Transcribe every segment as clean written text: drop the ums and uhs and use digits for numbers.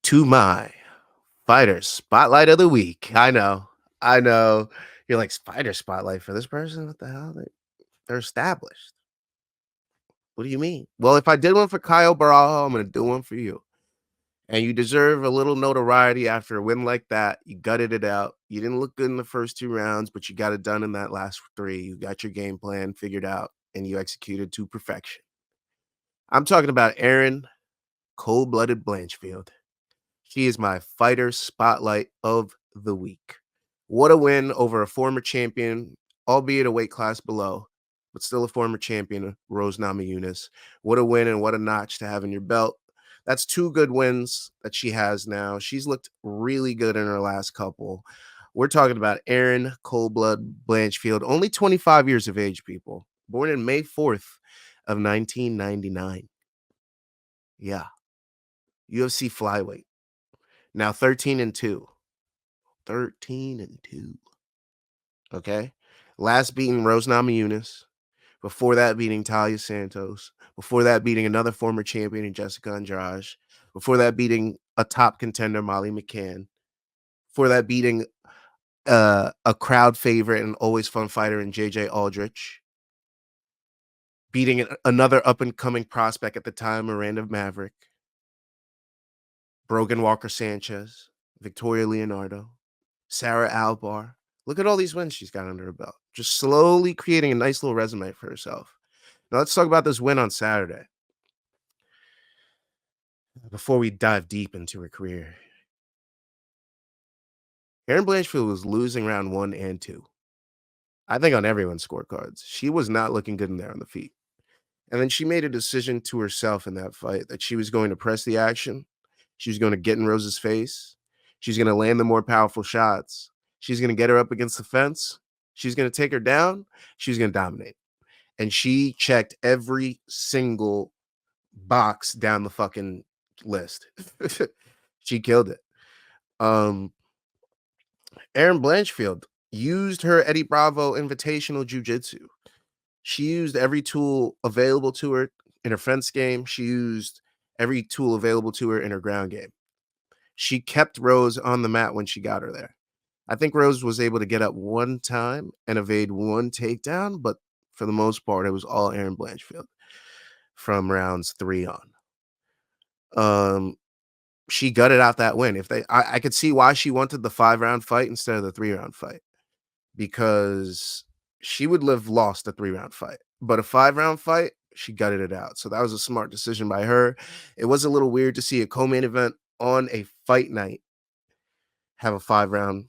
to my fighter spotlight of the week. I know. You're like, spider spotlight for this person? What the hell? They're established. What do you mean? Well, if I did one for Kyle Barajo, I'm going to do one for you. And you deserve a little notoriety after a win like that. You gutted it out. You didn't look good in the first 2 rounds, but you got it done in that last 3. You got your game plan figured out, and you executed to perfection. I'm talking about Erin Cold-Blooded Blanchfield. She is my fighter spotlight of the week. What a win over a former champion, albeit a weight class below, but still a former champion, Rosenamajunas. What a win and what a notch to have in your belt. That's 2 good wins that she has now. She's looked really good in her last couple. We're talking about Erin Cold-Blood Blanchfield, only 25 years of age, people. Born in May 4th of 1999. Yeah. UFC Flyweight. Now 13-2. 13-2. Okay. Last beating Rose Namajunas. Before that, beating Talia Santos. Before that, beating another former champion in Jessica Andrade. Before that, beating a top contender, Molly McCann. Before that, beating a crowd favorite and always fun fighter in JJ Aldrich. Beating another up-and-coming prospect at the time, Miranda Maverick. Brogan Walker Sanchez. Victoria Leonardo. Sarah Albar. Look at all these wins she's got under her belt. Just slowly creating a nice little resume for herself. Now let's talk about this win on Saturday. Before we dive deep into her career. Erin Blanchfield was losing round 1 and 2. I think on everyone's scorecards. She was not looking good in there on the feet. And then she made a decision to herself in that fight that she was going to press the action. She was going to get in Rose's face. She's going to land the more powerful shots. She's going to get her up against the fence. She's going to take her down. She's going to dominate. And she checked every single box down the fucking list. She killed it. Erin Blanchfield used her eddiebravo invitational jiu-jitsu. She used every tool available to her in her fence game. She used every tool available to her in her ground game. She kept Rose on the mat when she got her there. I think Rose was able to get up one time and evade one takedown, but for the most part, it was all Erin Blanchfield from rounds 3 on. She gutted out that win. I could see why she wanted the 5-round fight instead of the 3-round fight, because she would have lost a 3-round fight, but a 5-round fight, she gutted it out. So that was a smart decision by her. It was a little weird to see a co-main event on a fight night have a 5-round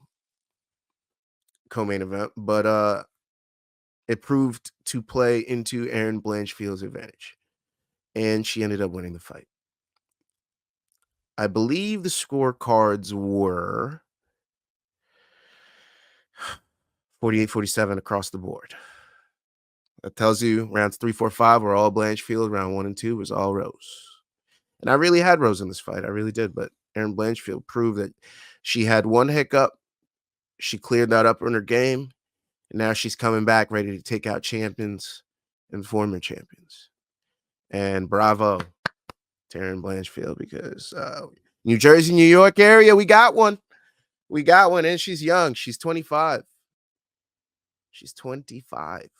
co-main event, but it proved to play into Erin Blanchfield's advantage, and she ended up winning the fight. I believe the scorecards were 48-47 across the board. That tells you rounds 3, 4, 5 were all Blanchfield. Round 1 and 2 was all Rose. And I really had Rose in this fight. I really did. But Erin Blanchfield proved that she had one hiccup. She cleared that up in her game. And now she's coming back ready to take out champions and former champions. And bravo to Erin Blanchfield, because New Jersey, New York area, we got one. We got one. And she's young. She's 25. She's 25.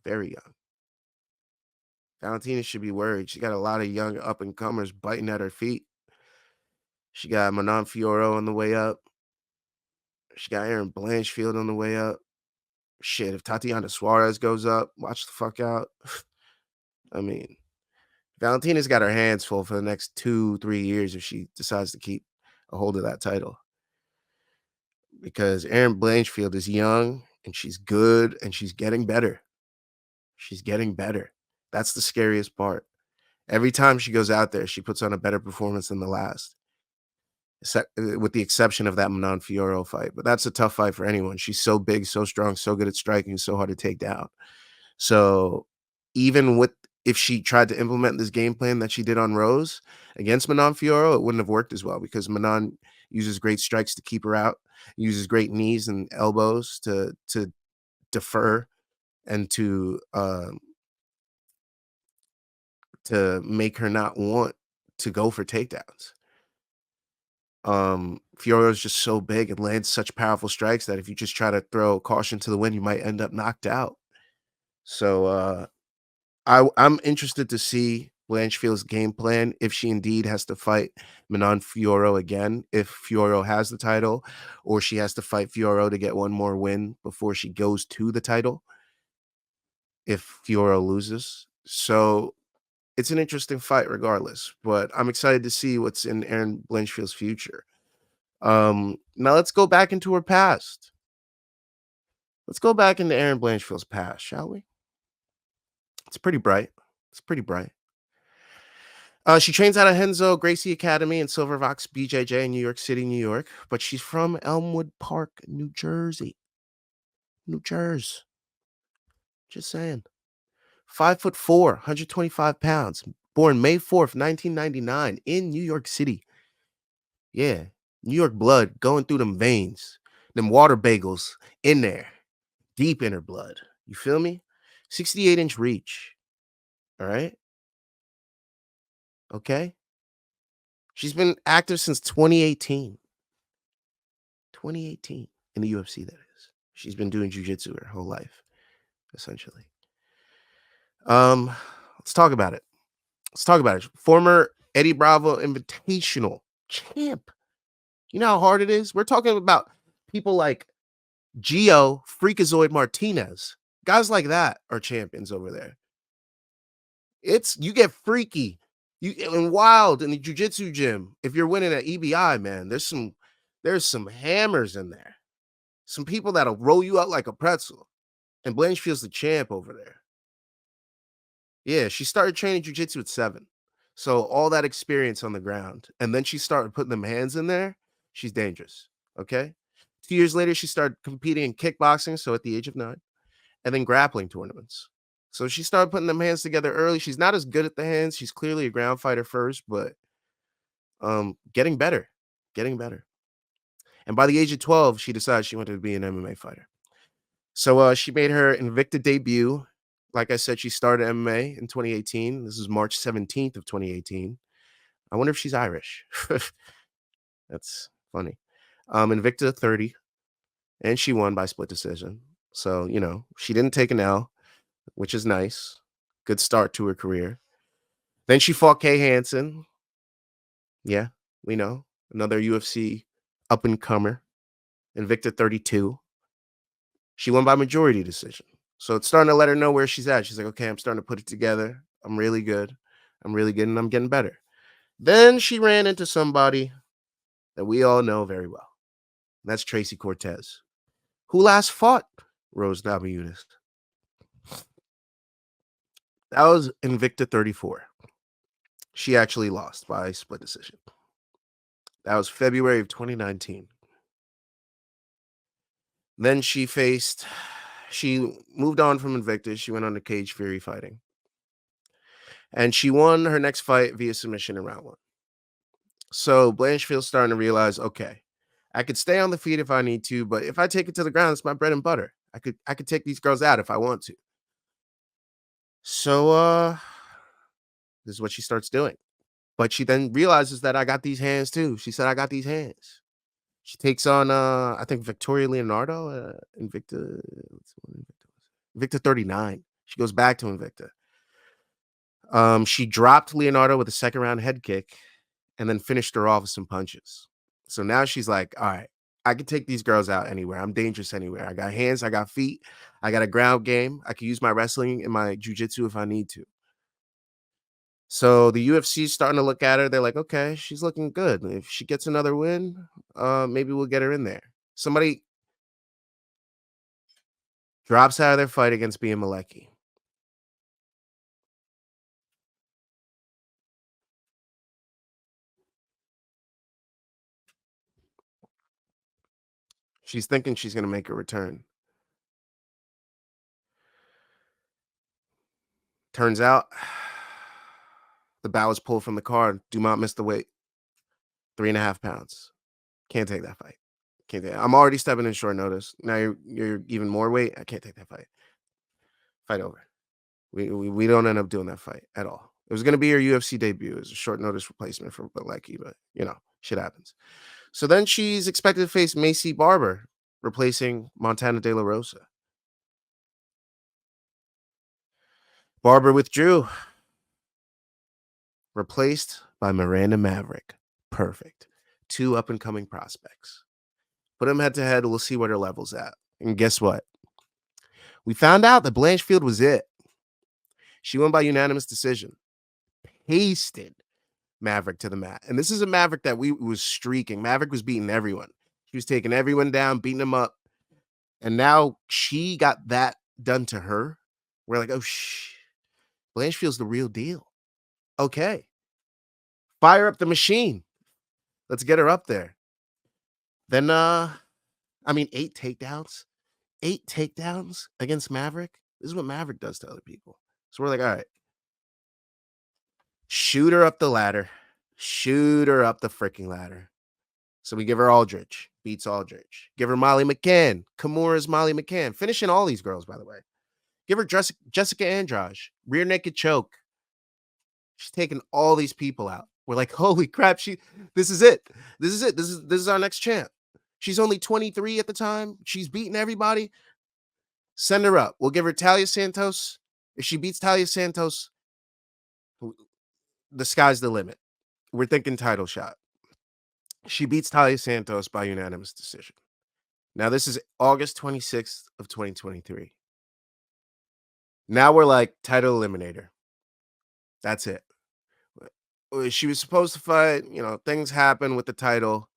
Very young. Valentina should be worried. She got a lot of young up-and-comers biting at her feet. She got manonfiorot on the way up. She got Erin Blanchfield on the way up. Shit, if Tatiana Suarez goes up, watch the fuck out. I mean, Valentina's got her hands full for the next 2-3 years if she decides to keep a hold of that title. Because Erin Blanchfield is young, and she's good, and she's getting better. She's getting better. That's the scariest part. Every time she goes out there, she puts on a better performance than the last, with the exception of that manonfiorot fight. But that's a tough fight for anyone. She's so big, so strong, so good at striking, so hard to take down. So even if she tried to implement this game plan that she did on Rose against manonfiorot, it wouldn't have worked as well, because Manon uses great strikes to keep her out, uses great knees and elbows to defer and to make her not want to go for takedowns. Fiorot's just so big and lands such powerful strikes that if you just try to throw caution to the wind, you might end up knocked out. So I'm interested to see Blanchfield's game plan if she indeed has to fight manonfiorot again, if Fiorot has the title, or she has to fight Fiorot to get one more win before she goes to the title if Fiorot loses. So it's an interesting fight regardless, but I'm excited to see what's in Erin Blanchfield's future. Now let's go back into her past. Let's go back into Erin Blanchfield's past, shall we? It's pretty bright. It's pretty bright. She trains out of Renzo Gracie Academy and Silver Fox BJJ in New York City, New York, but she's from Elmwood Park, New Jersey. New Jersey. Just saying. 5'4", 125 pounds. Born May 4th, 1999 in New York City. Yeah. New York blood going through them veins. Them water bagels in there. Deep in her blood. You feel me? 68-inch reach. All right? Okay? She's been active since 2018. 2018 in the UFC, that is. She's been doing jiu-jitsu her whole life, essentially. Let's talk about it. Former Eddie Bravo Invitational champ. You know how hard it is? We're talking about people like Gio Freakazoid Martinez. Guys like that are champions over there. You get freaky. And wild in the jiu-jitsu gym. If you're winning at EBI, man, there's some hammers in there. Some people that'll roll you out like a pretzel. And Blanchfield's the champ over there. Yeah, she started training jiu-jitsu at 7. So all that experience on the ground. And then she started putting them hands in there. She's dangerous. Okay. 2 years later, she started competing in kickboxing. So at the age of 9. And then grappling tournaments. So she started putting them hands together early. She's not as good at the hands. She's clearly a ground fighter first, but getting better. And by the age of 12, she decided she wanted to be an MMA fighter. So she made her Invicta debut. Like I said, she started MMA in 2018. This is March 17th of 2018. I wonder if she's Irish. That's funny. Invicta 30, and she won by split decision. So, she didn't take an L, which is nice. Good start to her career. Then she fought Kay Hansen. Yeah, we know. Another UFC up-and-comer. Invicta 32. She won by majority decision. So it's starting to let her know where she's at. She's like, okay, I'm starting to put it together. I'm really good, and I'm getting better. Then she ran into somebody that we all know very well. And that's Tracycortez, who last fought Rosenamajunas. That was Invicta 34. She actually lost by split decision. That was February of 2019. Then she moved on from Invicta. She went on to Cage Fury fighting. And she won her next fight via submission in round 1. So Blanchfield's starting to realize, okay, I could stay on the feet if I need to, but if I take it to the ground, it's my bread and butter. I could take these girls out if I want to. So this is what she starts doing. But she then realizes that I got these hands too. She said, I got these hands. She takes on I think Victoria Leonardo, Invicta 39. She goes back to Invicta. She dropped Leonardo with a second round head kick and then finished her off with some punches. So now she's like, all right, I can take these girls out anywhere. I'm dangerous anywhere. I got hands, I got feet, I got a ground game. I can use my wrestling and my jiu-jitsu if I need to. So the UFC is starting to look at her. They're like, okay, she's looking good. If she gets another win, maybe we'll get her in there. Somebody drops out of their fight against Bia Malecki. She's thinking she's going to make a return. Turns out the bow was pulled from the card. Dumont missed the weight. 3.5 pounds. Can't take that fight. I'm already stepping in short notice. Now you're even more weight. I can't take that fight. Fight over. We don't end up doing that fight at all. It was going to be her UFC debut. It was a short notice replacement for Malecki, but Shit happens. So then she's expected to face Macy Barber, replacing Montana De La Rosa. Barber withdrew, replaced by Miranda Maverick. Perfect. Two up and coming prospects. Put them head to head. We'll see where their level's at. And guess what? We found out that Blanchfield was it. She won by unanimous decision. Pasted Maverick to the mat. And this is a Maverick that was streaking. Maverick was beating everyone. She was taking everyone down, beating them up. And now she got that done to her. We're like, oh, Blanchfield's the real deal. Okay. Fire up the machine. Let's get her up there. Then, 8 takedowns. 8 takedowns against Maverick. This is what Maverick does to other people. So we're like, all right. Shoot her up the ladder. Shoot her up the freaking ladder. So we give her Aldridge. Beats Aldridge. Give her Molly McCann. Kimura's Molly McCann. Finishing all these girls, by the way. Give her Jessica Andrade. Rear naked choke. She's taking all these people out. We're like, holy crap, this is it. This is it. This is our next champ. She's only 23 at the time. She's beating everybody. Send her up. We'll give her Talia Santos. If she beats Talia Santos, the sky's the limit. We're thinking title shot. She beats Talia Santos by unanimous decision. Now, this is August 26th of 2023. Now we're like, title eliminator. That's it. She was supposed to fight, things happen with the title.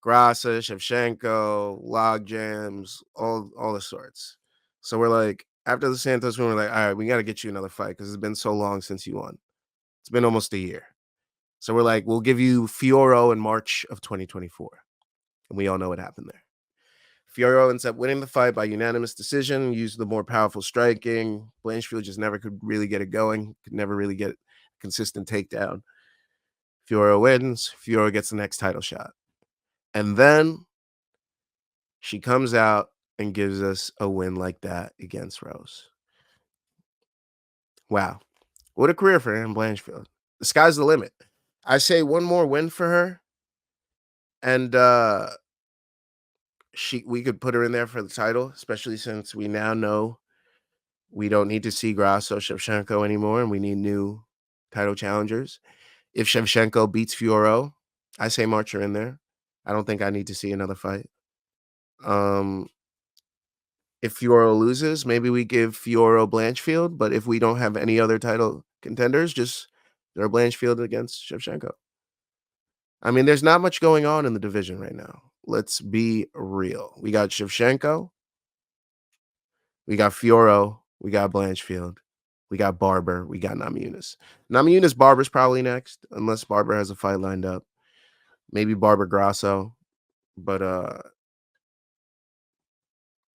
Gracie, Shevchenko, log jams, all the sorts. So we're like, after the Santos win, we're like, all right, we got to get you another fight because it's been so long since you won. It's been almost a year. So we're like, we'll give you Fioro in March of 2024. And we all know what happened there. Fioro ends up winning the fight by unanimous decision, used the more powerful striking. Blanchfield just never could really get it going, could never really get a consistent takedown. Fioro wins. Fioro gets the next title shot. And then she comes out and gives us a win like that against Rose. Wow. What a career for Erin Blanchfield. The sky's the limit. I say one more win for her, and we could put her in there for the title, especially since we now know we don't need to see Grasso Shevchenko anymore, and we need new title challengers. If Shevchenko beats Fioro, I say march her in there. I don't think I need to see another fight. If Fioro loses, maybe we give Fioro Blanchfield, but if we don't have any other title contenders, just throw Blanchfield against Shevchenko. I mean, there's not much going on in the division right now. Let's be real. We got Shevchenko, we got Fioro, we got Blanchfield, we got Barber, we got Namajunas. Namajunas, Barber's probably next, unless Barber has a fight lined up. Maybe Barber Grasso, but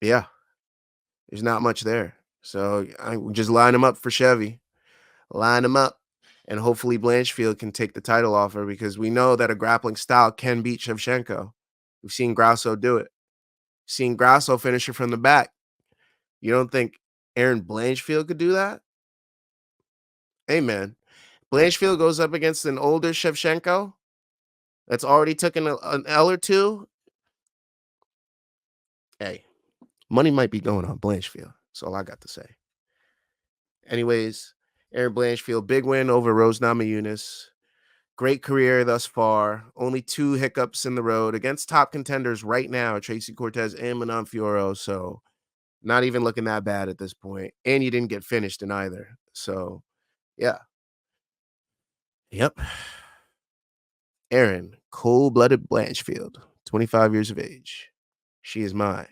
yeah, there's not much there. So I just line them up for Chevy. Line them up. And hopefully Blanchfield can take the title off her because we know that a grappling style can beat Shevchenko. We've seen Grasso do it. Seen Grasso finish her from the back. You don't think Erin Blanchfield could do that? Hey, man. Blanchfield goes up against an older Shevchenko that's already taken an L or two. Hey, money might be going on Blanchfield. That's all I got to say. Anyways, Erin Blanchfield, big win over Rose Namajunas. Great career thus far. Only 2 hiccups in the road against top contenders right now, Tracycortez and manonfiorot. So not even looking that bad at this point. And you didn't get finished in either. So, yeah. Yep. Erin, cold-blooded Blanchfield, 25 years of age. She is my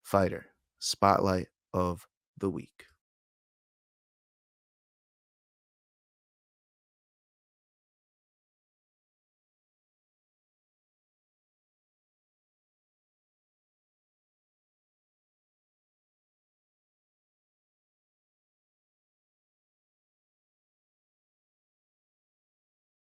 fighter spotlight of the week.